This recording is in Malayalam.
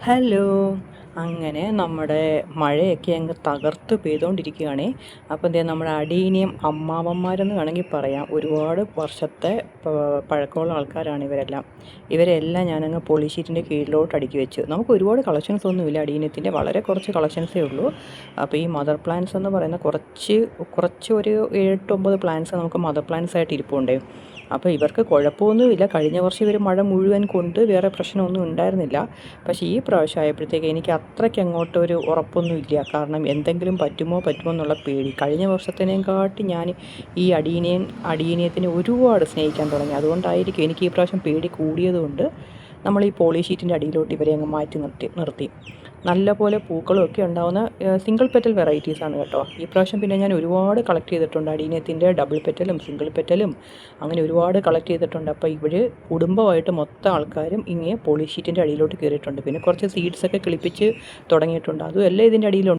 ഹലോ. അങ്ങനെ നമ്മുടെ മഴയൊക്കെ അങ്ങ് തകർത്ത് പെയ്തുകൊണ്ടിരിക്കുകയാണേ. അപ്പോൾ എന്തേ നമ്മുടെ അടീനിയം അമ്മാവന്മാരെന്ന് വേണമെങ്കിൽ പറയാം. ഒരുപാട് വർഷത്തെ പഴക്കമുള്ള ആൾക്കാരാണ് ഇവരെല്ലാം. ഇവരെല്ലാം ഞാനങ്ങ് പോളിഷീറ്റിൻ്റെ കീഴിലോട്ട് അടുക്കി വെച്ചു. നമുക്ക് ഒരുപാട് കളക്ഷൻസ് ഒന്നുമില്ല അടീനിയത്തിൻ്റെ, വളരെ കുറച്ച് കളക്ഷൻസേ ഉള്ളൂ. അപ്പോൾ ഈ മദർ പ്ലാന്റ്സ് എന്ന് പറയുന്ന കുറച്ച് ഒരു 8-9 പ്ലാന്റ്സ് നമുക്ക് മദർ പ്ലാന്റ്സ് ആയിട്ട് ഇരിപ്പുണ്ട്. അപ്പോൾ ഇവർക്ക് കുഴപ്പമൊന്നുമില്ല. കഴിഞ്ഞ വർഷം ഇവർ മഴ മുഴുവൻ കൊണ്ട് വേറെ പ്രശ്നമൊന്നും ഉണ്ടായിരുന്നില്ല. പക്ഷേ ഈ പ്രാവശ്യം ആയപ്പോഴത്തേക്ക് എനിക്ക് അത്രയ്ക്ക് അങ്ങോട്ടൊരു ഉറപ്പൊന്നുമില്ല. കാരണം എന്തെങ്കിലും പറ്റുമോ എന്നുള്ള പേടി. കഴിഞ്ഞ വർഷത്തിനെക്കാട്ടി ഞാൻ ഈ അടീനിയത്തിനെ ഒരുപാട് സ്നേഹിക്കാൻ തുടങ്ങി. അതുകൊണ്ടായിരിക്കും എനിക്ക് ഈ പ്രാവശ്യം പേടി കൂടിയതുകൊണ്ട് നമ്മൾ ഈ പോളിഷീറ്റിൻ്റെ അടിയിലോട്ട് ഇവരെ അങ്ങ് മാറ്റി നിർത്തി. നല്ലപോലെ പൂക്കളൊക്കെ ഉണ്ടാകുന്ന സിംഗിൾ പെറ്റൽ വെറൈറ്റീസാണ് കേട്ടോ. ഈ പ്രാവശ്യം പിന്നെ ഞാൻ ഒരുപാട് കളക്ട് ചെയ്തിട്ടുണ്ട്. അടീനിയത്തിൻ്റെ ഡബിൾ പെറ്റലും സിംഗിൾ പെറ്റലും അങ്ങനെ ഒരുപാട് കളക്ട് ചെയ്തിട്ടുണ്ട്. അപ്പോൾ ഇവർ കുടുംബമായിട്ട് മൊത്തം ആൾക്കാരും ഇങ്ങനെ പോളിഷീറ്റിൻ്റെ അടിയിലോട്ട് കയറിയിട്ടുണ്ട്. പിന്നെ കുറച്ച് സീഡ്സൊക്കെ കിളിപ്പിച്ച് തുടങ്ങിയിട്ടുണ്ട്. അതും എല്ലാം ഇതിൻ്റെ അടിയിലുണ്ട്.